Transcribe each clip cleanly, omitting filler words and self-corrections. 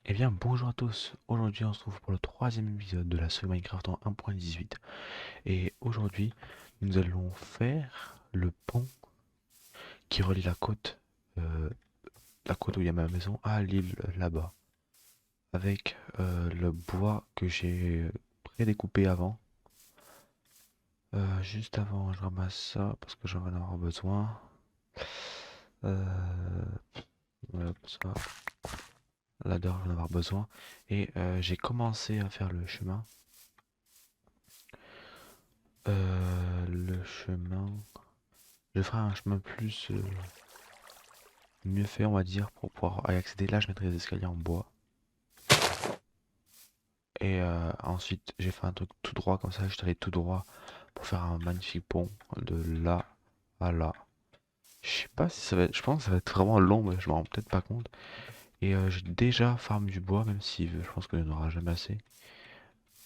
Eh bien, bonjour à tous. Aujourd'hui, on se trouve pour le troisième épisode de la série Minecraft en 1.18. Et aujourd'hui, nous allons faire le pont qui relie la côte où il y a ma maison, à l'île là-bas. Avec le bois que j'ai pré-découpé avant. Juste avant, je ramasse ça parce que j'en vais en avoir besoin. Euh, voilà, ça, là-dedans, je vais en avoir besoin. Et j'ai commencé à faire le chemin. Le chemin. Je ferai un chemin plus mieux fait, on va dire, pour pouvoir y accéder. Là, je mettrai des escaliers en bois. Et ensuite, j'ai fait un truc tout droit comme ça. Je suis allé tout droit pour faire un magnifique pont de là à là. Je sais pas si ça va être. Je pense que ça va être vraiment long, mais je m'en rends peut-être pas compte. Et j'ai déjà farm du bois, même si je pense qu'il n'y en aura jamais assez.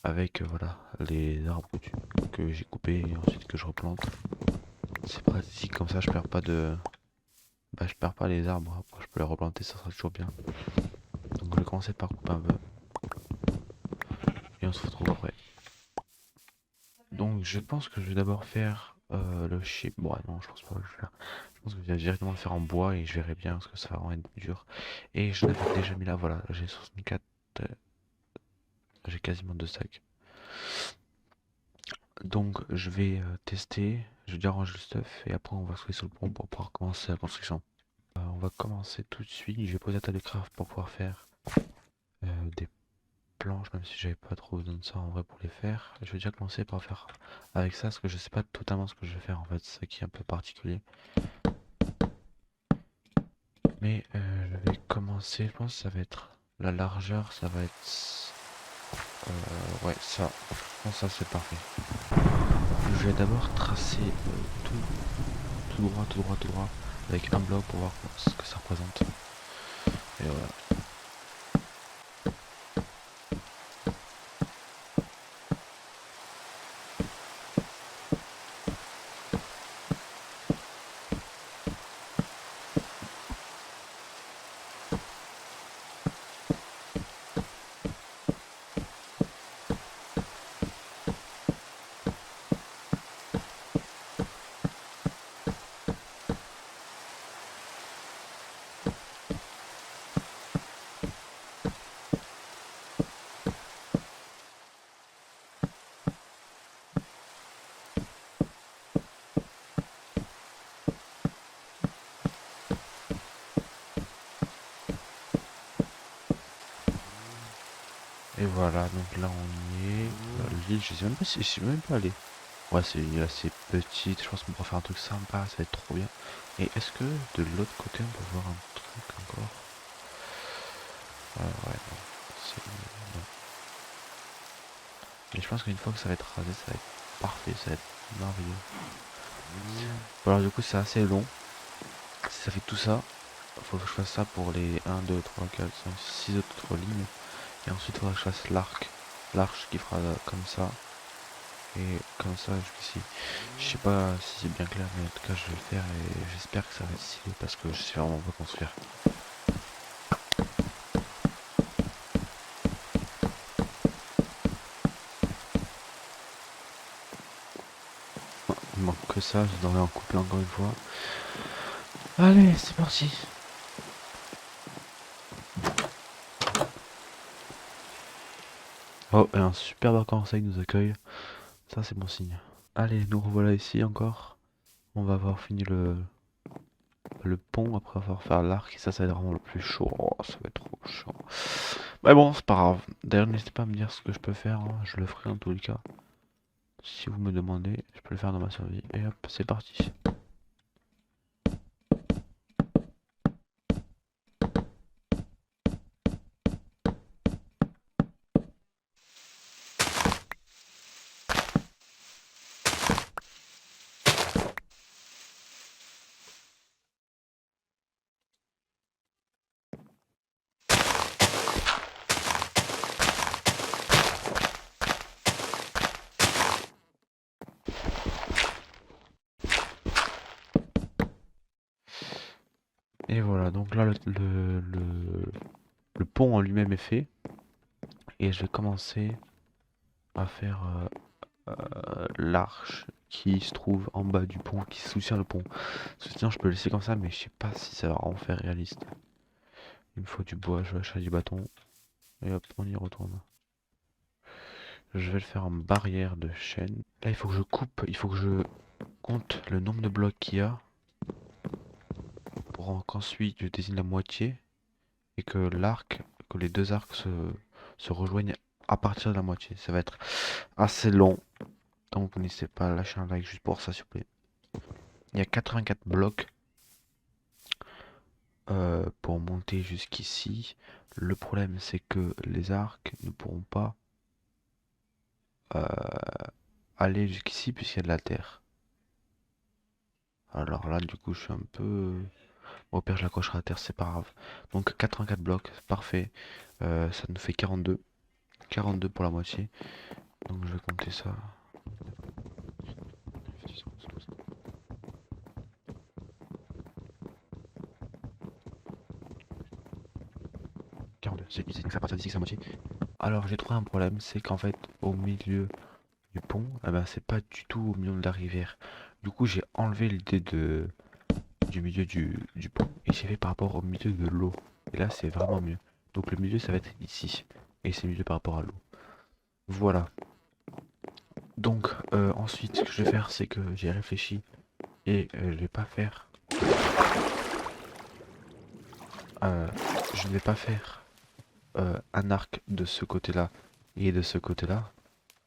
Avec voilà les arbres que j'ai coupés et ensuite que je replante. C'est pratique comme ça, je perds pas de. Bah, je perds pas les arbres. Après, je peux les replanter, ça sera toujours bien. Donc je vais commencer par couper un peu et on se retrouve après. Donc je pense que je vais d'abord faire le shape. Bon, non, je pense pas que je vais faire. Je pense que je vais directement le faire en bois et je verrai bien parce que ça va vraiment être dur. Et je l'avais déjà mis là, voilà, j'ai 64, j'ai quasiment 2 stacks. Donc je vais tester, je vais déjà ranger le stuff et après on va se trouver sur le pont pour pouvoir commencer la construction. On va commencer tout de suite, je vais poser la table de craft pour pouvoir faire des planches, même si j'avais pas trop besoin de ça en vrai pour les faire. Je vais déjà commencer par faire avec ça, parce que je sais pas totalement ce que je vais faire en fait, c'est ça qui est un peu particulier. Mais je vais commencer, je pense que ça va être la largeur, ça va être... ouais, ça, je pense que ça c'est parfait. Je vais d'abord tracer tout droit, tout droit, tout droit, avec un bloc pour voir ce que ça représente. Et voilà. Et voilà, donc là on y est. L'île, je sais même pas si je suis même pas allé. Ouais, c'est une île assez petite, je pense qu'on pourra faire un truc sympa, ça va être trop bien. Et est-ce que de l'autre côté on peut voir un truc encore? Ouais, non. Non. Mais je pense qu'une fois que ça va être rasé, ça va être parfait, ça va être merveilleux. Bon, alors du coup c'est assez long. Si ça fait tout ça, faut que je fasse ça pour les 1, 2, 3, 4, 5, 6 autres lignes. Et ensuite il faudra que je fasse l'arc. L'arche qui fera comme ça. Et comme ça jusqu'ici. Je sais pas si c'est bien clair, mais en tout cas je vais le faire et j'espère que ça va être stylé parce que je sais vraiment pas construire. Il manque que ça, je devrais en couper encore une fois. Allez, c'est parti. Oh, et un superbe arc-en-ciel nous accueille. Ça, c'est bon signe. Allez, nous revoilà ici encore. On va avoir fini le pont après avoir fait l'arc. Et ça va être vraiment le plus chaud. Oh, ça va être trop chaud. Mais bon, c'est pas grave. D'ailleurs, n'hésitez pas à me dire ce que je peux faire, hein. Je le ferai en tous les cas. Si vous me demandez, je peux le faire dans ma survie. Et hop, c'est parti. Et voilà, donc là, le le pont en lui-même est fait. Et je vais commencer à faire l'arche qui se trouve en bas du pont, qui soutient le pont. Sinon, je peux le laisser comme ça, mais je sais pas si ça va en faire réaliste. Il me faut du bois, je vais acheter du bâton. Et hop, on y retourne. Je vais le faire en barrière de chaîne. Là, il faut que je coupe, il faut que je compte le nombre de blocs qu'il y a pour qu'ensuite je désigne la moitié et que que les deux arcs se rejoignent à partir de la moitié. Ça va être assez long, donc n'hésitez pas à lâcher un like juste pour ça, s'il vous plaît. Il y a 84 blocs pour monter jusqu'ici. Le problème, c'est que les arcs ne pourront pas aller jusqu'ici puisqu'il y a de la terre. Alors là, du coup, je suis un peu... Au pire, je l'accrocherai à terre, c'est pas grave. Donc 84 blocs, parfait. Ça nous fait 42. 42 pour la moitié. Donc je vais compter ça. 42, c'est donc ça part d'ici que c'est la moitié. Alors j'ai trouvé un problème, c'est qu'en fait au milieu du pont, eh ben, c'est pas du tout au milieu de la rivière. Du coup j'ai enlevé l'idée du milieu du pont et j'ai fait par rapport au milieu de l'eau. Et là c'est vraiment mieux. Donc le milieu ça va être ici. Et c'est mieux par rapport à l'eau. Voilà. Donc ensuite ce que je vais faire c'est que j'ai réfléchi et je vais pas faire... euh, je ne vais pas faire un arc de ce côté-là et de ce côté-là.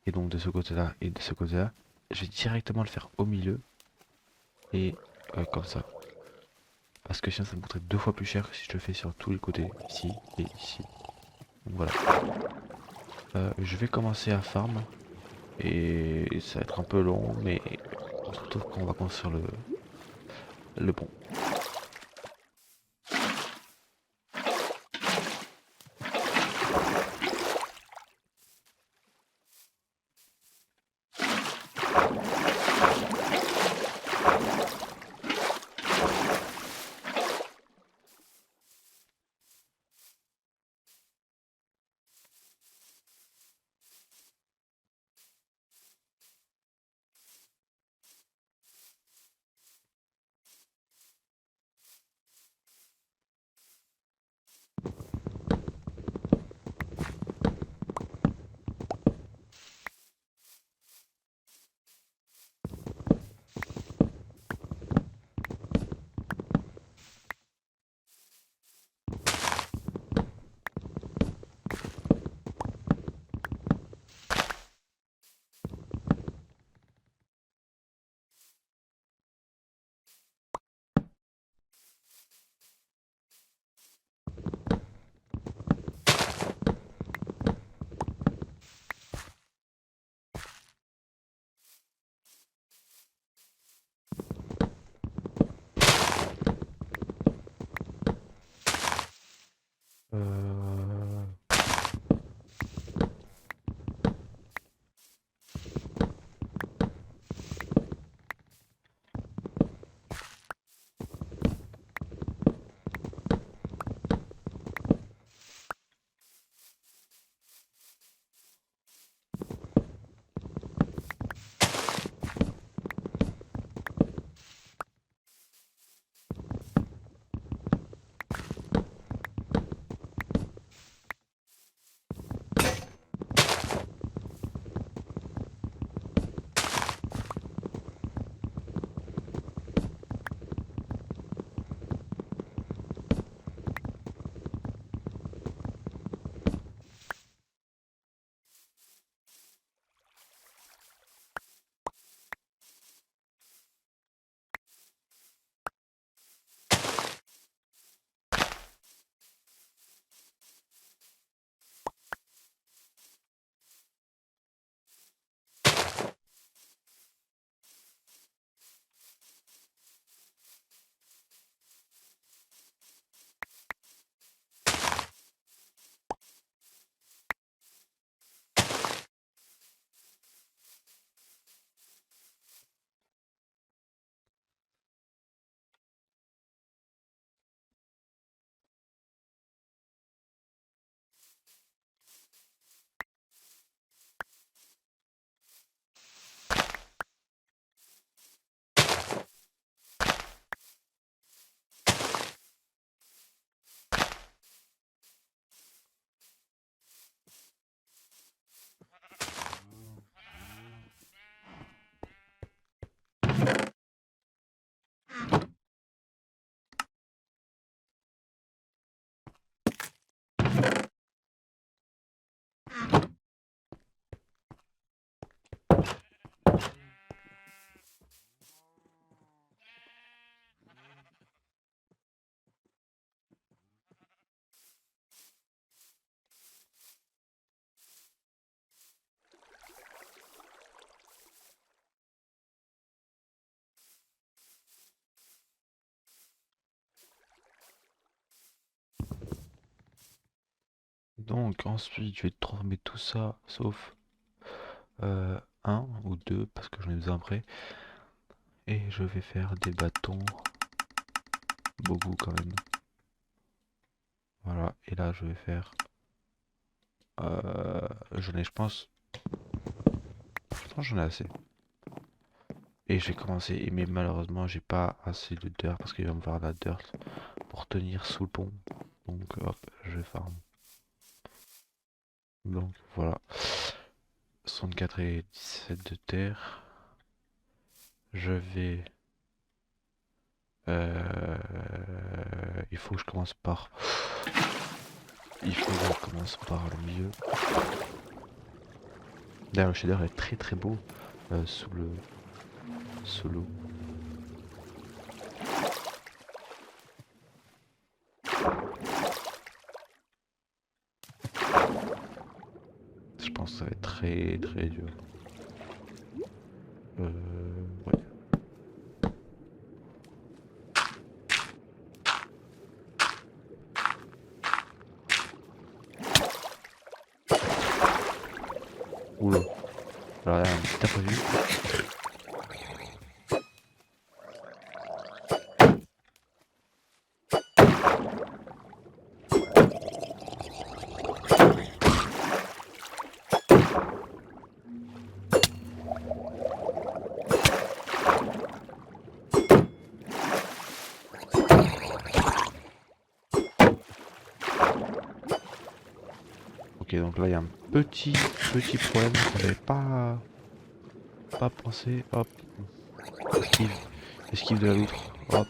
Et donc de ce côté-là et de ce côté-là. Je vais directement le faire au milieu. Et comme ça. Parce que sinon ça me coûterait deux fois plus cher que si je le fais sur tous les côtés. Ici et ici. Donc voilà. Je vais commencer à farm. Et ça va être un peu long. Mais on se retrouve quand on va construire le pont. Donc ensuite, je vais transformer tout ça, sauf un ou deux, parce que j'en ai besoin après. Et je vais faire des bâtons, beaucoup quand même. Voilà, et là je vais faire... j'en ai, je pense que j'en ai assez. Et j'ai commencé, mais malheureusement j'ai pas assez de dirt, parce qu'il va me falloir de la dirt pour tenir sous le pont. Donc hop, je farm. Donc voilà, 64 et 17 de terre. Je vais... il faut que je commence par... Il faut que je commence par le milieu. D'ailleurs, le shader est très très beau sous l'eau. Je pense que ça va être très très dur. Ouais. Oula. Alors là, un petit imprévu. Ok, donc là il y a un petit problème qu'on n'avait pas pensé. Hop. Esquive. Esquive de la loutre. Hop.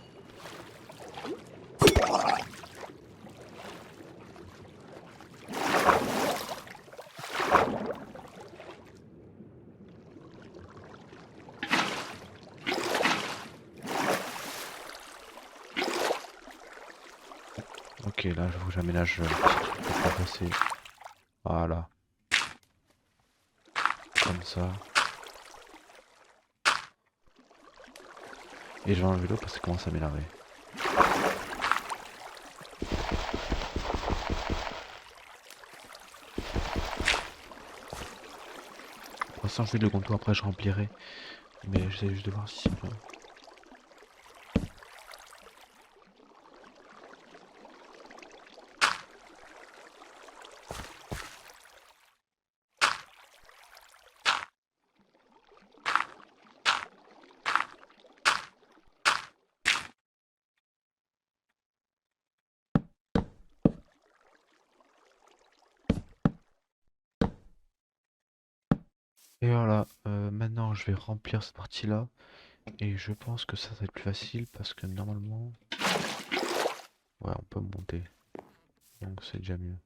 Ok, là je vous j'aménage un petit truc pour pas passer. Voilà. Comme ça. Et je vais enlever l'eau parce que ça commence à m'énerver. Pour l'instant je fais le contour, après je remplirai. Mais j'essaie juste de voir si c'est bien. Et voilà, maintenant je vais remplir cette partie-là. Et je pense que ça va être plus facile parce que normalement... Ouais, on peut monter. Donc c'est déjà mieux.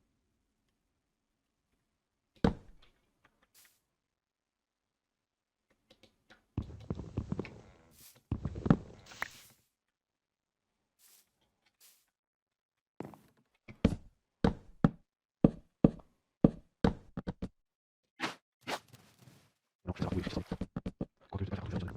Non, je vais faire oui, c'est ça. Quoique, je vais pas faire tout ça.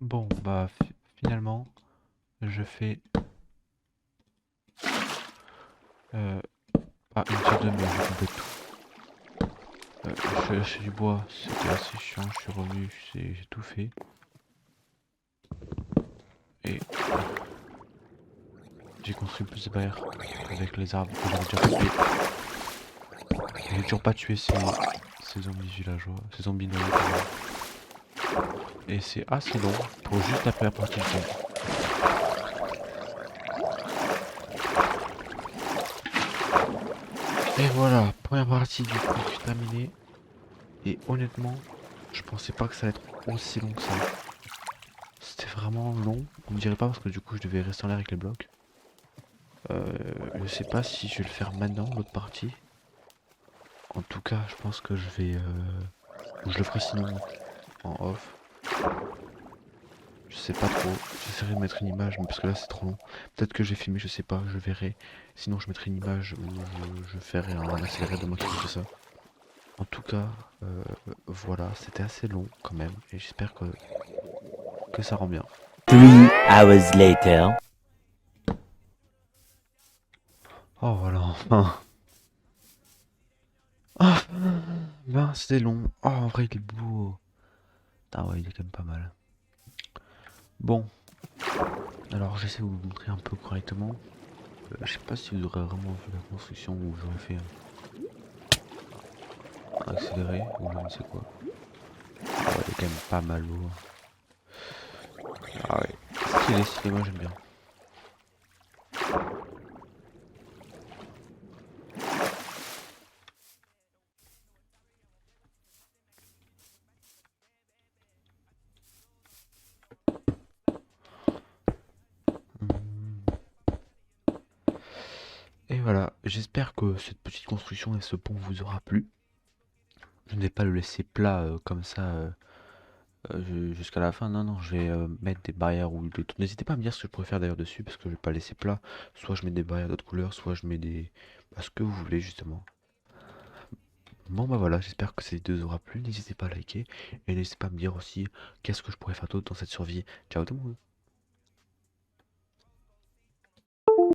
Bon, bah finalement, je fais... pas une sur deux, mais je complète tout. Je suis lâché du bois, c'était assez chiant, je suis revenu, j'ai tout fait. Et J'ai construit plus de barrières avec les arbres que j'avais déjà coupés. J'ai toujours pas tué ces zombies villageois, ces zombies noyés. Et c'est assez long pour juste la première partie du jeu. Et voilà, première partie du coup terminée. Et honnêtement, je pensais pas que ça allait être aussi long que ça. C'était vraiment long. On me dirait pas parce que du coup je devais rester en l'air avec les blocs. Je sais pas si je vais le faire maintenant, l'autre partie. En tout cas, je pense que je vais... ou je le ferai sinon en off. Je sais pas trop. J'essaierai de mettre une image, mais parce que là c'est trop long. Peut-être que j'ai filmé, je sais pas, je verrai. Sinon je mettrai une image où je ferai un accéléré de moi qui fait ça. En tout cas, voilà, c'était assez long quand même. Et j'espère que ça rend bien. 3 hours later. Oh voilà, enfin. Ah, ben c'était long. Oh en vrai il est beau. Ah ouais, il est quand même pas mal. Bon, alors j'essaie de vous montrer un peu correctement. Je sais pas si vous aurez vraiment vu la construction ou j'aurais fait un accéléré ou je ne sais quoi. Ah ouais, il est quand même pas mal lourd. Ah ouais, stylé, stylé, moi j'aime bien. Hmm. Et voilà, j'espère que cette petite construction et ce pont vous aura plu. Je ne vais pas le laisser plat comme ça jusqu'à la fin. Non, non, je vais mettre des barrières ou des trucs. N'hésitez pas à me dire ce que je pourrais faire d'ailleurs dessus parce que je vais pas laisser plat. Soit je mets des barrières d'autres couleurs, soit je mets des... bah, ce que vous voulez justement. Bon bah voilà, j'espère que ces vidéo vous aura plu. N'hésitez pas à liker et n'hésitez pas à me dire aussi qu'est-ce que je pourrais faire d'autre dans cette survie. Ciao tout le monde.